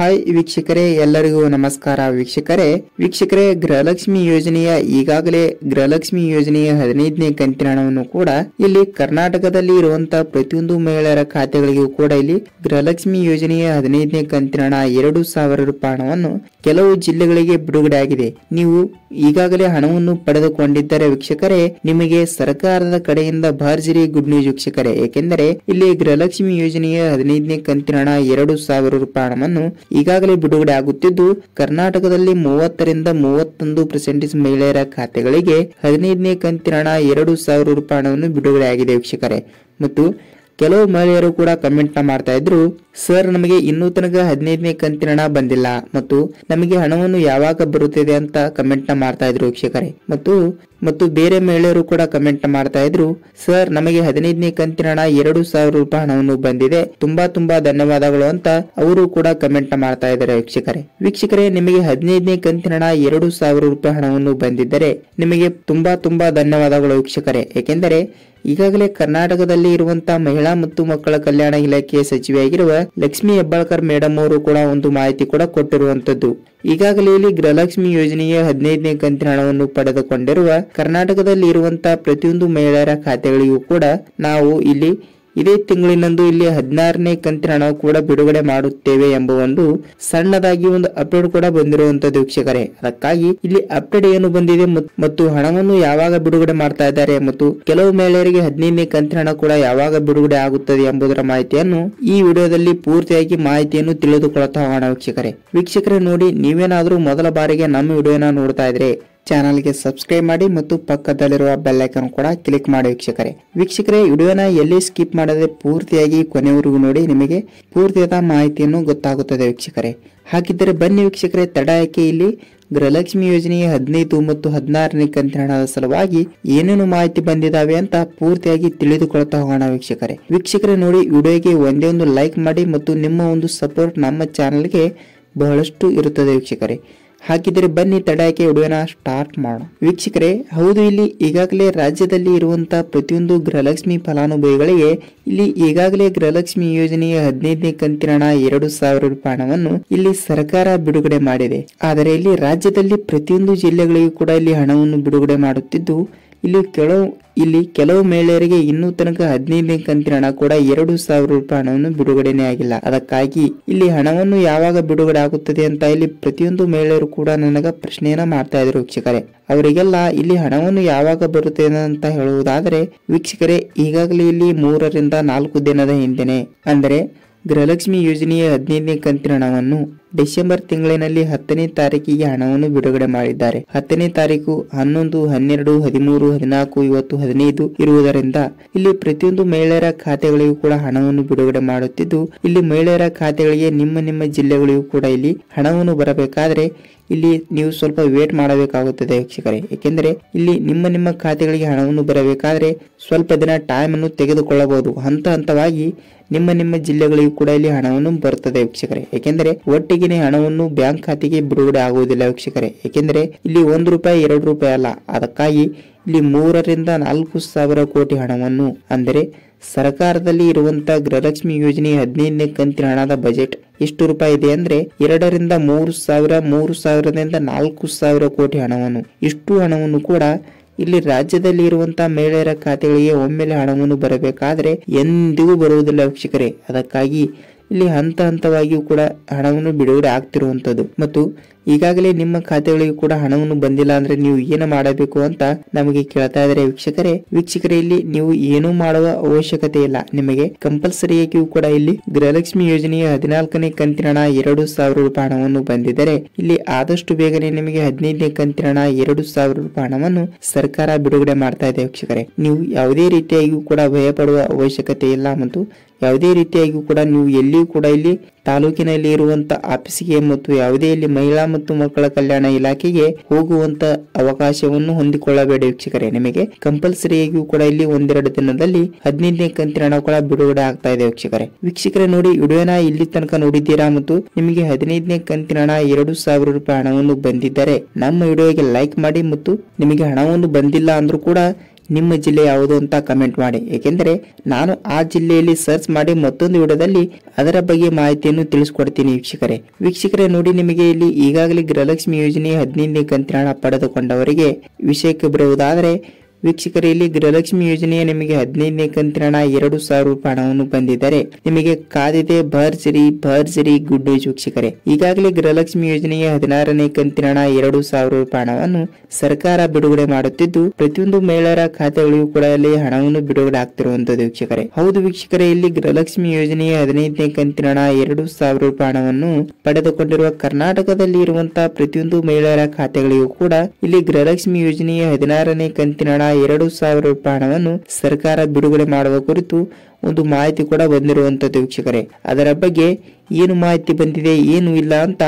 Hi ವೀಕ್ಷಕರೇ, ಎಲ್ಲರಿಗೂ ನಮಸ್ಕಾರ. ವೀಕ್ಷಕರೇ ಗೃಹಲಕ್ಷ್ಮಿ ಯೋಜನೆಯ ಈಗಾಗಲೇ ಗೃಹಲಕ್ಷ್ಮಿ ಯೋಜನೆಯ 15ನೇ ಕಂತಿನ ಹಣವನ್ನು ಕೂಡ ಇಲ್ಲಿ ಕರ್ನಾಟಕದಲ್ಲಿ ಇರುವಂತಹ ಪ್ರತಿಯೊಂದು ಮಹಿಳೆಯರ ಖಾತೆಗಳಿಗೂ ಕೂಡ ಇಲ್ಲಿ ಗೃಹಲಕ್ಷ್ಮಿ ಯೋಜನೆಯ 15ನೇ ಕಂತಿನ ಹಣ 2,000 ರೂಪಾಯಿ ಹಣವನ್ನು ಕೆಲವು ಜಿಲ್ಲೆಗಳಿಗೆ ಬಿಡುಗಡೆ ಆಗಿದೆ. ನೀವು ಈಗಾಗಲೇ ಹಣವನ್ನು ಪಡೆದುಕೊಂಡಿದ್ದರೆ ವೀಕ್ಷಕರೇ, ನಿಮಗೆ ಸರ್ಕಾರದ ಕಡೆಯಿಂದ ಭರ್ಜರಿ ಗುಡ್ ನ್ಯೂಸ್ ವೀಕ್ಷಕರೇ. ಏಕೆಂದರೆ ಇಲ್ಲಿ ಗೃಹಲಕ್ಷ್ಮಿ ಯೋಜನೆಯ 15ನೇ ಕಂತಿನ ಹಣ 2,000 ರೂಪಾಯಿ ಹಣವನ್ನು ಈಗಾಗಲೇ ಬಿಡುಗಡೆ ಆಗುತ್ತಿದ್ದು, ಕರ್ನಾಟಕದಲ್ಲಿ 30ರಿಂದ 31% ಮಹಿಳೆಯರ ಖಾತೆಗಳಿಗೆ 15ನೇ ಕಂತಿನ ಹಣ 2,000 ರೂಪಾಯಿ ಹಣವನ್ನು ಬಿಡುಗಡೆ ಆಗಿದೆ ವೀಕ್ಷಕರೇ. ಮತ್ತು ಕೆಲವು ಮಹಿಳೆಯರು ಕೂಡ ಕಮೆಂಟ್ ಮಾಡ್ತಾ ಇದ್ರು, ಸರ್ ನಮಗೆ ಇನ್ನೂ ತನಕ 15ನೇ ಕಂತಿನ ಹಣ ಬಂದಿಲ್ಲ ಮತ್ತು ನಮಗೆ ಹಣವನ್ನು ಯಾವಾಗ ಬರುತ್ತದೆ ಅಂತ ಕಮೆಂಟ್ ಮಾಡ್ತಾ ಇದ್ರು ವೀಕ್ಷಕರೇ. ಮತ್ತು ಬೇರೆ ಮಹಿಳೆಯರು ಕೂಡ ಕಮೆಂಟ್ ಮಾಡ್ತಾ ಇದ್ರು, ಸರ್ ನಮಗೆ 15ನೇ ಕಂತಿನ ಹಣ 2,000 ರೂಪಾಯಿ ಹಣವನ್ನು ಬಂದಿದೆ, ತುಂಬಾ ಧನ್ಯವಾದಗಳು ಅಂತ ಅವರು ಕೂಡ ಕಮೆಂಟ್ ಮಾಡ್ತಾ ಇದ್ದಾರೆ ವೀಕ್ಷಕರೇ. ನಿಮಗೆ 15ನೇ ಕಂತಿನ ಹಣ 2,000 ರೂಪಾಯಿ ಹಣವನ್ನು ಬಂದಿದ್ದರೆ ನಿಮಗೆ ತುಂಬಾ ಧನ್ಯವಾದಗಳು ವೀಕ್ಷಕರೇ. ಏಕೆಂದರೆ ಈಗಾಗಲೇ ಕರ್ನಾಟಕದಲ್ಲಿ ಇರುವಂತಹ ಮಹಿಳಾ ಮತ್ತು ಮಕ್ಕಳ ಕಲ್ಯಾಣ ಇಲಾಖೆಯ ಸಚಿವೆಯಾಗಿರುವ ಲಕ್ಷ್ಮಿ ಹೆಬ್ಬಾಳ್ಕರ್ ಮೇಡಮ್ ಅವರು ಕೂಡ ಒಂದು ಮಾಹಿತಿ ಕೂಡ ಕೊಟ್ಟಿರುವಂತದ್ದು. ಈಗಾಗಲೇ ಇಲ್ಲಿ ಗೃಹಲಕ್ಷ್ಮಿ ಯೋಜನೆಯ 15ನೇ ಕಂತಿನ ಹಣವನ್ನು ಪಡೆದುಕೊಂಡಿರುವ ಕರ್ನಾಟಕದಲ್ಲಿ ಇರುವಂತಹ ಪ್ರತಿಯೊಂದು ಮಹಿಳೆಯರ ಖಾತೆಗಳಿಗೂ ಕೂಡ ನಾವು ಇಲ್ಲಿ ಇದೇ ತಿಂಗಳಿನಂದು ಇಲ್ಲಿ 16ನೇ ಕಂತಿನ ಹಣ ಕೂಡ ಬಿಡುಗಡೆ ಮಾಡುತ್ತೇವೆ ಎಂಬ ಒಂದು ಸಣ್ಣದಾಗಿ ಒಂದು ಅಪ್ಡೇಟ್ ಕೂಡ ಬಂದಿರುವಂತದ್ದು ವೀಕ್ಷಕರೇ. ಅದಕ್ಕಾಗಿ ಇಲ್ಲಿ ಅಪ್ಡೇಟ್ ಏನು ಬಂದಿದೆ ಮತ್ತು ಹಣವನ್ನು ಯಾವಾಗ ಬಿಡುಗಡೆ ಮಾಡ್ತಾ ಇದ್ದಾರೆ ಮತ್ತು ಕೆಲವು ಮಹಿಳೆಯರಿಗೆ 15ನೇ ಕಂತಿನ ಹಣ ಕೂಡ ಯಾವಾಗ ಬಿಡುಗಡೆ ಆಗುತ್ತದೆ ಎಂಬುದರ ಮಾಹಿತಿಯನ್ನು ಈ ವಿಡಿಯೋದಲ್ಲಿ ಪೂರ್ತಿಯಾಗಿ ಮಾಹಿತಿಯನ್ನು ತಿಳಿದುಕೊಳ್ಳುತ್ತಾ ಹೋಗೋಣ ವೀಕ್ಷಕರೇ. ನೋಡಿ, ನೀವೇನಾದ್ರೂ ಮೊದಲ ಬಾರಿಗೆ ನಮ್ಮ ವಿಡಿಯೋನ ನೋಡ್ತಾ ಇದ್ರೆ ಚಾನಲ್ಗೆ ಸಬ್ಸ್ಕ್ರೈಬ್ ಮಾಡಿ ಮತ್ತು ಪಕ್ಕದಲ್ಲಿರುವ ಬೆಲ್ ಐಕಾನ್ ಕೂಡ ಕ್ಲಿಕ್ ಮಾಡಿ ವೀಕ್ಷಕರೇ. ವಿಡಿಯೋನ ಎಲ್ಲಿ ಸ್ಕಿಪ್ ಮಾಡದೆ ಪೂರ್ತಿಯಾಗಿ ಕೊನೆವರೆಗೂ ನೋಡಿ, ನಿಮಗೆ ಪೂರ್ತಿಯಾದ ಮಾಹಿತಿಯನ್ನು ಗೊತ್ತಾಗುತ್ತದೆ ವೀಕ್ಷಕರೇ. ಹಾಗಿದ್ದರೆ ಬನ್ನಿ ವೀಕ್ಷಕರೇ, ತಡ ಯಾಕೆ, ಇಲ್ಲಿ ಗೃಹಲಕ್ಷ್ಮಿ ಯೋಜನೆಯ 15 ಮತ್ತು 16ನೇ ಕಂತಿನ ಹಣದ ಸಲುವಾಗಿ ಏನೇನು ಮಾಹಿತಿ ಬಂದಿದ್ದಾವೆ ಅಂತ ಪೂರ್ತಿಯಾಗಿ ತಿಳಿದುಕೊಳ್ತಾ ಹೋಗೋಣ ವೀಕ್ಷಕರೇ. ನೋಡಿ, ವಿಡಿಯೋಗೆ ಒಂದೇ ಒಂದು ಲೈಕ್ ಮಾಡಿ ಮತ್ತು ನಿಮ್ಮ ಒಂದು ಸಪೋರ್ಟ್ ನಮ್ಮ ಚಾನಲ್ಗೆ ಬಹಳಷ್ಟು ಇರುತ್ತದೆ ವೀಕ್ಷಕರೇ. ಹಾಗಿದ್ರೆ ಬನ್ನಿ ತಡಕ್ಕೆ ವಿಡಿಯೋನ ಸ್ಟಾರ್ಟ್ ಮಾಡೋಣ ವೀಕ್ಷಕರೇ. ಹೌದು, ಇಲ್ಲಿ ಈಗಾಗಲೇ ರಾಜ್ಯದಲ್ಲಿ ಇರುವಂತಹ ಪ್ರತಿಯೊಂದು ಗೃಹಲಕ್ಷ್ಮಿ ಫಲಾನುಭವಿಗಳಿಗೆ ಇಲ್ಲಿ ಈಗಾಗಲೇ ಗೃಹಲಕ್ಷ್ಮಿ ಯೋಜನೆಯ 15ನೇ ಕಂತಿನ ಹಣ 2,000 ರೂಪಾಯಿ ಹಣವನ್ನು ಇಲ್ಲಿ ಸರ್ಕಾರ ಬಿಡುಗಡೆ ಮಾಡಿದೆ. ಆದರೆ ಇಲ್ಲಿ ರಾಜ್ಯದಲ್ಲಿ ಪ್ರತಿಯೊಂದು ಜಿಲ್ಲೆಗಳಿಗೂ ಕೂಡ ಇಲ್ಲಿ ಹಣವನ್ನು ಬಿಡುಗಡೆ ಮಾಡುತ್ತಿದ್ದು, ಇಲ್ಲಿ ಕೆಲವು ಮಹಿಳೆಯರಿಗೆ ಇನ್ನೂ ತನಕ 15ನೇ ಕಂತಿನ ಹಣ ಕೂಡ 2,000 ರೂಪಾಯಿ ಹಣವನ್ನು ಬಿಡುಗಡೆನೇ ಆಗಿಲ್ಲ. ಅದಕ್ಕಾಗಿ ಇಲ್ಲಿ ಹಣವನ್ನು ಯಾವಾಗ ಬಿಡುಗಡೆ ಆಗುತ್ತದೆ ಅಂತ ಇಲ್ಲಿ ಪ್ರತಿಯೊಂದು ಮಹಿಳೆಯರು ಕೂಡ ನನಗ ಪ್ರಶ್ನೆಯನ್ನ ಮಾಡ್ತಾ ಇದ್ರು ವೀಕ್ಷಕರೇ. ಅವರಿಗೆಲ್ಲ ಇಲ್ಲಿ ಹಣವನ್ನು ಯಾವಾಗ ಬರುತ್ತದೆ ಅಂತ ಹೇಳುವುದಾದರೆ ವೀಕ್ಷಕರೇ, ಈಗಾಗಲೇ ಇಲ್ಲಿ 3 ರಿಂದ 4 ದಿನದ ಹಿಂದೆನೆ ಅಂದರೆ ಗೃಹಲಕ್ಷ್ಮಿ ಯೋಜನೆಯ 15ನೇ ಕಂತಿನ ಹಣವನ್ನು ಡಿಸೆಂಬರ್ ತಿಂಗಳಿನಲ್ಲಿ 10ನೇ ತಾರೀಕಿಗೆ ಹಣವನ್ನು ಬಿಡುಗಡೆ ಮಾಡಿದ್ದಾರೆ. 10ನೇ ತಾರೀಕು 11, 12, 13, 14, ಇವತ್ತು 15 ಇರುವುದರಿಂದ ಇಲ್ಲಿ ಪ್ರತಿಯೊಂದು ಮಹಿಳೆಯರ ಖಾತೆಗಳಿಗೂ ಕೂಡ ಹಣವನ್ನು ಬಿಡುಗಡೆ ಮಾಡುತ್ತಿದ್ದು, ಇಲ್ಲಿ ಮಹಿಳೆಯರ ಖಾತೆಗಳಿಗೆ ನಿಮ್ಮ ಜಿಲ್ಲೆಗಳಿಗೂ ಕೂಡ ಇಲ್ಲಿ ಹಣವನ್ನು ಬರಬೇಕಾದ್ರೆ ಇಲ್ಲಿ ನೀವು ಸ್ವಲ್ಪ ವೇಟ್ ಮಾಡಬೇಕಾಗುತ್ತದೆ ವೀಕ್ಷಕರೇ. ಏಕೆಂದರೆ ಇಲ್ಲಿ ನಿಮ್ಮ ಖಾತೆಗಳಿಗೆ ಹಣವನ್ನು ಬರಬೇಕಾದ್ರೆ ಸ್ವಲ್ಪ ದಿನ ಟೈಮ್ ಅನ್ನು ತೆಗೆದುಕೊಳ್ಳಬಹುದು. ಹಂತವಾಗಿ ನಿಮ್ಮ ಜಿಲ್ಲೆಗಳಿಗೂ ಕೂಡ ಇಲ್ಲಿ ಹಣವನ್ನು ಬರುತ್ತದೆ ವೀಕ್ಷಕರೇ. ಏಕೆಂದರೆ ಒಟ್ಟಿಗೆ ಹಣವನ್ನು ಬ್ಯಾಂಕ್ ಖಾತೆಗೆ ಬಿಡುಗಡೆ ಆಗುವುದಿಲ್ಲ ವೀಕ್ಷಕರೇ. ಏಕೆಂದರೆ ಇಲ್ಲಿ 1 ರೂಪಾಯಿ 2 ರೂಪಾಯಿ ಅಲ್ಲ, ಅದಕ್ಕಾಗಿ ಇಲ್ಲಿ 3 ರಿಂದ 4,000 ಕೋಟಿ ಹಣವನ್ನು ಅಂದರೆ ಸರ್ಕಾರದಲ್ಲಿ ಇರುವಂತಹ ಗೃಹಲಕ್ಷ್ಮಿ ಯೋಜನೆ 15ನೇ ಕಂತಿನ ಹಣದ ಬಜೆಟ್ ಎಷ್ಟು ರೂಪಾಯಿ ಇದೆ ಅಂದ್ರೆ 2 ರಿಂದ 3,000, 3,000ದಿಂದ 4,000 ಕೋಟಿ ಹಣವನ್ನು, ಇಷ್ಟು ಹಣವನ್ನು ಕೂಡ ಇಲ್ಲಿ ರಾಜ್ಯದಲ್ಲಿ ಇರುವಂತಹ ಮಹಿಳೆಯರ ಖಾತೆಗಳಿಗೆ ಒಮ್ಮೆಲೆ ಹಣವನ್ನು ಬರಬೇಕಾದ್ರೆ ಎಂದಿಗೂ ಬರುವುದಿಲ್ಲ ವೀಕ್ಷಕರೇ. ಅದಕ್ಕಾಗಿ ಇಲ್ಲಿ ಹಂತವಾಗಿಯೂ ಕೂಡ ಹಣವನ್ನು ಬಿಡುಗಡೆ ಆಗ್ತಿರುವಂತದ್ದು. ಮತ್ತು ಈಗಾಗಲೇ ನಿಮ್ಮ ಖಾತೆಗಳಿಗೂ ಕೂಡ ಹಣವನ್ನು ಬಂದಿಲ್ಲ ಅಂದ್ರೆ ನೀವು ಏನು ಮಾಡಬೇಕು ಅಂತ ನಮಗೆ ಕೇಳ್ತಾ ಇದ್ದಾರೆ ವೀಕ್ಷಕರೇ. ಇಲ್ಲಿ ನೀವು ಏನು ಮಾಡುವ ಅವಶ್ಯಕತೆ ಇಲ್ಲ. ನಿಮಗೆ ಕಂಪಲ್ಸರಿಯಾಗಿಯೂ ಕೂಡ ಇಲ್ಲಿ ಗೃಹಲಕ್ಷ್ಮಿ ಯೋಜನೆಯ 14ನೇ ಕಂತಿನ ಹಣ 2,000 ರೂಪಾಯಿ ಹಣವನ್ನು ಬಂದಿದ್ದರೆ ಇಲ್ಲಿ ಆದಷ್ಟು ಬೇಗನೆ ನಿಮಗೆ 15ನೇ ಕಂತಿನ ಹಣ 2,000 ರೂಪಾಯಿ ಹಣವನ್ನು ಸರ್ಕಾರ ಬಿಡುಗಡೆ ಮಾಡ್ತಾ ಇದೆ ವೀಕ್ಷಕರೇ. ನೀವು ಯಾವುದೇ ರೀತಿಯಾಗಿಯೂ ಕೂಡ ಭಯ ಪಡುವ ಅವಶ್ಯಕತೆ ಇಲ್ಲ ಮತ್ತು ಯಾವುದೇ ರೀತಿಯಾಗಿಯೂ ಕೂಡ ನೀವು ಎಲ್ಲಿಯೂ ಕೂಡ ಇಲ್ಲಿ ತಾಲೂಕಿನಲ್ಲಿ ಇರುವಂತ ಆಫೀಸಿಗೆ ಮತ್ತು ಯಾವುದೇ ಇಲ್ಲಿ ಮಹಿಳಾ ಮತ್ತು ಮಕ್ಕಳ ಕಲ್ಯಾಣ ಇಲಾಖೆಗೆ ಹೋಗುವಂತ ಅವಕಾಶವನ್ನು ಹೊಂದಿಕೊಳ್ಳಬೇಡಿ ವೀಕ್ಷಕರೇ. ನಿಮಗೆ ಕಂಪಲ್ಸರಿಯಾಗಿಯೂ ಕೂಡ ಇಲ್ಲಿ 1-2 ದಿನದಲ್ಲಿ 15ನೇ ಕಂತಿನ ಹಣ ಕೂಡ ಬಿಡುಗಡೆ ಆಗ್ತಾ ಇದೆ ವೀಕ್ಷಕರೇ. ನೋಡಿ, ವಿಡಿಯೋನ ಇಲ್ಲಿ ತನಕ ನೋಡಿದ್ದೀರಾ ಮತ್ತು ನಿಮಗೆ 15ನೇ ಕಂತಿನ ಹಣ 2,000 ರೂಪಾಯಿ ಹಣವನ್ನು ಬಂದಿದ್ದರೆ ನಮ್ಮ ವಿಡಿಯೋಗೆ ಲೈಕ್ ಮಾಡಿ ಮತ್ತು ನಿಮಗೆ ಹಣವನ್ನು ಬಂದಿಲ್ಲ ಅಂದ್ರೂ ಕೂಡ ನಿಮ್ಮ ಜಿಲ್ಲೆ ಯಾವುದು ಅಂತ ಕಮೆಂಟ್ ಮಾಡಿ. ಏಕೆಂದರೆ ನಾನು ಆ ಜಿಲ್ಲೆಯಲ್ಲಿ ಸರ್ಚ್ ಮಾಡಿ ಮತ್ತೊಂದು ವಿಡಿಯೋದಲ್ಲಿ ಅದರ ಬಗ್ಗೆ ಮಾಹಿತಿಯನ್ನು ತಿಳಿಸ್ಕೊಡ್ತೀನಿ ವೀಕ್ಷಕರೇ ನೋಡಿ, ನಿಮಗೆ ಇಲ್ಲಿ ಈಗಾಗಲೇ ಗೃಹಲಕ್ಷ್ಮಿ ಯೋಜನೆ 15ನೇ ಕಂತಿನ ಹಣ ಪಡೆದುಕೊಂಡವರಿಗೆ ವಿಷಯಕ್ಕೆ ಬರುವುದಾದರೆ ವೀಕ್ಷಕರೇ, ಇಲ್ಲಿ ಗೃಹಲಕ್ಷ್ಮಿ ಯೋಜನೆಯ ನಿಮಗೆ 15ನೇ ಕಂತಿನ ಹಣ 2,000 ರೂಪಾಯಿ ಹಣವನ್ನು ಬಂದಿದ್ದರೆ ನಿಮಗೆ ಕಾದಿದೆ ಭರ್ಜರಿ ಗುಡ್ ನ್ಯೂಸ್ ವೀಕ್ಷಕರೇ. ಈಗಾಗಲೇ ಗೃಹಲಕ್ಷ್ಮಿ ಯೋಜನೆಯ 16ನೇ ಕಂತಿನ ಹಣ 2,000 ರೂಪಾಯಿ ಹಣವನ್ನು ಸರ್ಕಾರ ಬಿಡುಗಡೆ ಮಾಡುತ್ತಿದ್ದು ಪ್ರತಿಯೊಂದು ಮಹಿಳೆಯರ ಖಾತೆಗಳಿಗೂ ಕೂಡ ಇಲ್ಲಿ ಹಣವನ್ನು ಬಿಡುಗಡೆ ಆಗ್ತಿರುವಂತದ್ದು ವೀಕ್ಷಕರೇ. ಹೌದು ವೀಕ್ಷಕರೇ, ಇಲ್ಲಿ ಗೃಹಲಕ್ಷ್ಮಿ ಯೋಜನೆಯ 15ನೇ ಕಂತಿನ ಹಣ 2,000 ರೂಪಾಯಿ ಹಣವನ್ನು ಪಡೆದುಕೊಂಡಿರುವ ಕರ್ನಾಟಕದಲ್ಲಿ ಇರುವಂತಹ ಪ್ರತಿಯೊಂದು ಮಹಿಳೆಯರ ಖಾತೆಗಳಿಗೂ ಕೂಡ ಇಲ್ಲಿ ಗೃಹಲಕ್ಷ್ಮಿ ಯೋಜನೆಯ 16ನೇ ಕಂತಿನ ಹಣ 2,000 ರೂಪಾಯಿ ಹಣವನ್ನು ಸರ್ಕಾರ ಬಿಡುಗಡೆ ಮಾಡುವ ಕುರಿತು ಒಂದು ಮಾಹಿತಿ ಕೂಡ ಬಂದಿರುವಂತದ್ದು ವೀಕ್ಷಕರೇ. ಅದರ ಬಗ್ಗೆ ಏನು ಮಾಹಿತಿ ಬಂದಿದೆ ಏನು ಇಲ್ಲ ಅಂತ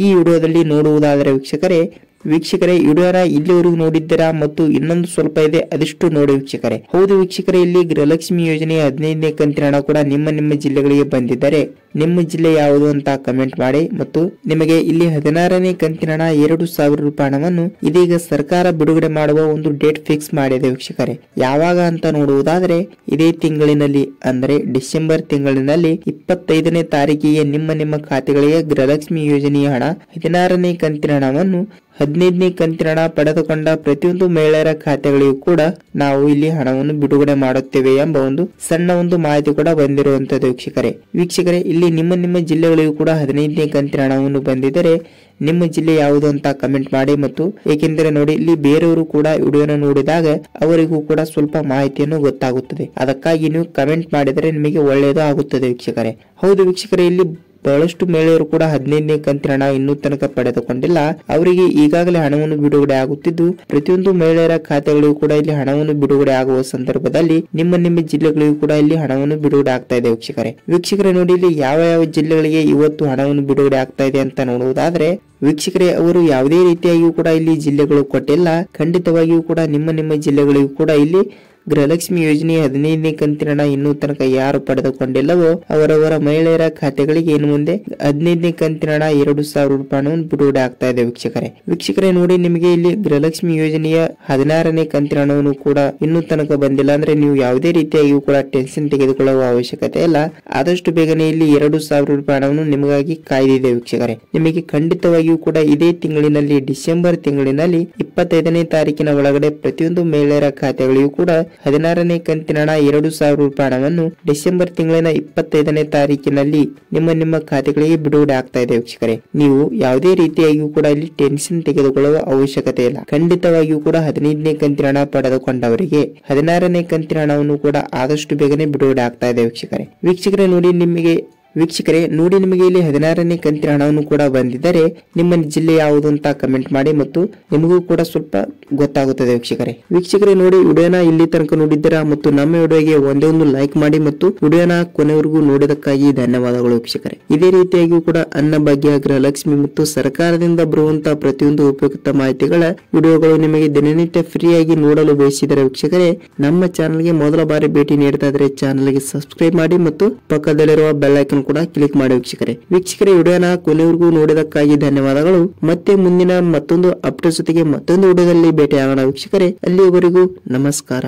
ಈ ವಿಡಿಯೋದಲ್ಲಿ ನೋಡುವುದಾದರೆ ವೀಕ್ಷಕರೇ ವಿಡಿಯೋನ ಇಲ್ಲಿವರೆಗೂ ನೋಡಿದ್ದೀರಾ ಮತ್ತು ಇನ್ನೊಂದು ಸ್ವಲ್ಪ ಇದೆ, ಅದಿಷ್ಟು ನೋಡಿ ವೀಕ್ಷಕರೇ. ಹೌದು ವೀಕ್ಷಕರೇ, ಇಲ್ಲಿ ಗೃಹಲಕ್ಷ್ಮಿ ಯೋಜನೆಯ 15ನೇ ಕಂತಿನ ಹಣ ಕೂಡ ನಿಮ್ಮ ಜಿಲ್ಲೆಗಳಿಗೆ ಬಂದಿದ್ದರೆ ನಿಮ್ಮ ಜಿಲ್ಲೆ ಯಾವುದು ಅಂತ ಕಮೆಂಟ್ ಮಾಡಿ. ಮತ್ತು ನಿಮಗೆ ಇಲ್ಲಿ 16ನೇ ಕಂತಿನ ಹಣ 2,000 ರೂಪಾಯಿ ಹಣವನ್ನು ಇದೀಗ ಸರ್ಕಾರ ಬಿಡುಗಡೆ ಮಾಡುವ ಒಂದು ಡೇಟ್ ಫಿಕ್ಸ್ ಮಾಡಿದೆ ವೀಕ್ಷಕರೇ. ಯಾವಾಗ ಅಂತ ನೋಡುವುದಾದರೆ ಇದೇ ತಿಂಗಳಿನಲ್ಲಿ ಅಂದರೆ ಡಿಸೆಂಬರ್ ತಿಂಗಳಿನಲ್ಲಿ 25ನೇ ತಾರೀಕಿಗೆ ನಿಮ್ಮ ಖಾತೆಗಳಿಗೆ ಗೃಹಲಕ್ಷ್ಮಿ ಯೋಜನೆಯ ಹಣ 16ನೇ ಕಂತಿನ ಹಣವನ್ನು 15ನೇ ಕಂತಿನ ಹಣ ಪಡೆದುಕೊಂಡ ಪ್ರತಿಯೊಂದು ಮಹಿಳೆಯರ ಖಾತೆಗಳಿಗೂ ಕೂಡ ನಾವು ಇಲ್ಲಿ ಹಣವನ್ನು ಬಿಡುಗಡೆ ಮಾಡುತ್ತೇವೆ ಎಂಬ ಒಂದು ಸಣ್ಣ ಒಂದು ಮಾಹಿತಿ ಕೂಡ ಬಂದಿರುವಂತದ್ದು ವೀಕ್ಷಕರೇ. ಇಲ್ಲಿ ನಿಮ್ಮ ಜಿಲ್ಲೆಗಳಿಗೂ ಕೂಡ 15ನೇ ಕಂತಿನ ಹಣವನ್ನು ಬಂದಿದ್ದರೆ ನಿಮ್ಮ ಜಿಲ್ಲೆ ಯಾವುದು ಅಂತ ಕಮೆಂಟ್ ಮಾಡಿ. ಮತ್ತು ಏಕೆಂದರೆ ನೋಡಿ, ಇಲ್ಲಿ ಬೇರೆಯವರು ಕೂಡ ವಿಡಿಯೋನ ನೋಡಿದಾಗ ಅವರಿಗೂ ಕೂಡ ಸ್ವಲ್ಪ ಮಾಹಿತಿಯನ್ನು ಗೊತ್ತಾಗುತ್ತದೆ. ಅದಕ್ಕಾಗಿ ನೀವು ಕಮೆಂಟ್ ಮಾಡಿದರೆ ನಿಮಗೆ ಒಳ್ಳೆಯದು ಆಗುತ್ತದೆ ವೀಕ್ಷಕರೇ. ಹೌದು ವೀಕ್ಷಕರೇ, ಇಲ್ಲಿ ಬಹಳಷ್ಟು ಮಹಿಳೆಯರು ಕೂಡ 15ನೇ ಕಂತಿನ ಹಣ ಇನ್ನೂ ತನಕ ಪಡೆದುಕೊಂಡಿಲ್ಲ. ಅವರಿಗೆ ಈಗಾಗಲೇ ಹಣವನ್ನು ಬಿಡುಗಡೆ ಆಗುತ್ತಿದ್ದು ಪ್ರತಿಯೊಂದು ಮಹಿಳೆಯರ ಖಾತೆಗಳಿಗೂ ಕೂಡ ಇಲ್ಲಿ ಹಣವನ್ನು ಬಿಡುಗಡೆ ಆಗುವ ಸಂದರ್ಭದಲ್ಲಿ ನಿಮ್ಮ ಜಿಲ್ಲೆಗಳಿಗೂ ಕೂಡ ಇಲ್ಲಿ ಹಣವನ್ನು ಬಿಡುಗಡೆ ಆಗ್ತಾ ಇದೆ ವೀಕ್ಷಕರೇ ನೋಡಿ, ಇಲ್ಲಿ ಯಾವ ಜಿಲ್ಲೆಗಳಿಗೆ ಇವತ್ತು ಹಣವನ್ನು ಬಿಡುಗಡೆ ಆಗ್ತಾ ಇದೆ ಅಂತ ನೋಡುವುದಾದ್ರೆ ವೀಕ್ಷಕರೇ, ಅವರು ಯಾವುದೇ ರೀತಿಯಾಗಿಯೂ ಕೂಡ ಇಲ್ಲಿ ಜಿಲ್ಲೆಗಳು ಕೊಟ್ಟಿಲ್ಲ. ಖಂಡಿತವಾಗಿಯೂ ಕೂಡ ನಿಮ್ಮ ಜಿಲ್ಲೆಗಳಿಗೂ ಕೂಡ ಇಲ್ಲಿ ಗೃಹಲಕ್ಷ್ಮಿ ಯೋಜನೆಯ 15ನೇ ಕಂತಿನ ಹಣ ಇನ್ನೂ ತನಕ ಯಾರು ಪಡೆದುಕೊಂಡಿಲ್ಲವೋ ಅವರವರ ಮಹಿಳೆಯರ ಖಾತೆಗಳಿಗೆ ಇನ್ನು ಮುಂದೆ 15ನೇ ಕಂತಿನ ಹಣ 2,000 ರೂಪಾಯಿ ಹಣವನ್ನು ಬಿಡುಗಡೆ ಆಗ್ತಾ ಇದೆ ವೀಕ್ಷಕರೇ ನೋಡಿ, ನಿಮಗೆ ಇಲ್ಲಿ ಗೃಹಲಕ್ಷ್ಮಿ ಯೋಜನೆಯ 16ನೇ ಕಂತಿನ ಹಣವನ್ನು ಕೂಡ ಇನ್ನೂ ತನಕ ಬಂದಿಲ್ಲ ಅಂದ್ರೆ ನೀವು ಯಾವುದೇ ರೀತಿಯಾಗಿಯೂ ಕೂಡ ಟೆನ್ಷನ್ ತೆಗೆದುಕೊಳ್ಳುವ ಅವಶ್ಯಕತೆ ಇಲ್ಲ. ಆದಷ್ಟು ಬೇಗನೆ ಇಲ್ಲಿ 2,000 ರೂಪಾಯಿ ಹಣವನ್ನು ನಿಮಗಾಗಿ ಕಾಯ್ದಿದೆ ವೀಕ್ಷಕರೇ. ನಿಮಗೆ ಖಂಡಿತವಾಗಿಯೂ ಕೂಡ ಇದೇ ತಿಂಗಳಿನಲ್ಲಿ ಡಿಸೆಂಬರ್ ತಿಂಗಳಿನಲ್ಲಿ 25ನೇ ತಾರೀಕಿನ ಒಳಗಡೆ ಪ್ರತಿಯೊಂದು ಮಹಿಳೆಯರ ಖಾತೆಗಳಿಗೂ ಕೂಡ 16ನೇ ಕಂತಿನ ಹಣ 2,000 ರೂಪಾಯಿ ಹಣವನ್ನು ಡಿಸೆಂಬರ್ ತಿಂಗಳಿನ 25ನೇ ತಾರೀಕಿನಲ್ಲಿ ನಿಮ್ಮ ಖಾತೆಗಳಿಗೆ ಬಿಡುಗಡೆ ಆಗ್ತಾ ಇದೆ ವೀಕ್ಷಕರೇ. ನೀವು ಯಾವುದೇ ರೀತಿಯಾಗಿಯೂ ಕೂಡ ಇಲ್ಲಿ ಟೆನ್ಷನ್ ತೆಗೆದುಕೊಳ್ಳುವ ಅವಶ್ಯಕತೆ ಇಲ್ಲ. ಖಂಡಿತವಾಗಿಯೂ ಕೂಡ 15ನೇ ಕಂತಿನ ಹಣ ಪಡೆದುಕೊಂಡವರಿಗೆ 16ನೇ ಕಂತಿನ ಹಣವನ್ನು ಕೂಡ ಆದಷ್ಟು ಬೇಗನೆ ಬಿಡುಗಡೆ ಆಗ್ತಾ ಇದೆ ವೀಕ್ಷಕರೇ ನೋಡಿ, ನಿಮಗೆ ಇಲ್ಲಿ 16ನೇ ಕಂತಿನ ಹಣವನ್ನು ಕೂಡ ಬಂದಿದ್ದರೆ ನಿಮ್ಮ ಜಿಲ್ಲೆ ಯಾವುದು ಅಂತ ಕಮೆಂಟ್ ಮಾಡಿ ಮತ್ತು ನಿಮಗೂ ಕೂಡ ಸ್ವಲ್ಪ ಗೊತ್ತಾಗುತ್ತದೆ ವೀಕ್ಷಕರೇ ನೋಡಿ, ವಿಡಿಯೋನ ಇಲ್ಲಿ ತನಕ ನೋಡಿದ್ದೀರಾ ಮತ್ತು ನಮ್ಮ ವಿಡಿಯೋಗೆ ಒಂದೇ ಒಂದು ಲೈಕ್ ಮಾಡಿ ಮತ್ತು ವಿಡಿಯೋನ ಕೊನೆವರೆಗೂ ನೋಡಿದಕ್ಕಾಗಿ ಧನ್ಯವಾದಗಳು ವೀಕ್ಷಕರೇ. ಇದೇ ರೀತಿಯಾಗಿ ಕೂಡ ಅನ್ನಭಾಗ್ಯ, ಗೃಹಲಕ್ಷ್ಮಿ ಮತ್ತು ಸರ್ಕಾರದಿಂದ ಬರುವಂತಹ ಪ್ರತಿಯೊಂದು ಉಪಯುಕ್ತ ಮಾಹಿತಿಗಳ ವಿಡಿಯೋಗಳು ನಿಮಗೆ ದಿನನಿತ್ಯ ಫ್ರೀಯಾಗಿ ನೋಡಲು ಬಯಸಿದರೆ ವೀಕ್ಷಕರೇ, ನಮ್ಮ ಚಾನಲ್ಗೆ ಮೊದಲ ಬಾರಿ ಭೇಟಿ ನೀಡ್ತಾ ಇದ್ರೆ ಚಾನಲ್ಗೆ ಸಬ್ಸ್ಕ್ರೈಬ್ ಮಾಡಿ ಮತ್ತು ಪಕ್ಕದಲ್ಲಿರುವ ಬೆಲ್ ಐಕಾನ್ ಕೂಡ ಕ್ಲಿಕ್ ಮಾಡಿ ವೀಕ್ಷಕರೇ ವಿಡಿಯೋನ ಕೊನೆವರೆಗೂ ನೋಡಿದಕ್ಕಾಗಿ ಧನ್ಯವಾದಗಳು. ಮತ್ತೆ ಮುಂದಿನ ಮತ್ತೊಂದು ಅಪ್ಡೇಟ್ ಜೊತೆಗೆ ಮತ್ತೊಂದು ವಿಡಿಯೋದಲ್ಲಿ ಭೇಟಿಯಾಗೋಣ ವೀಕ್ಷಕರೇ. ಅಲ್ಲಿಯವರೆಗೂ ನಮಸ್ಕಾರ.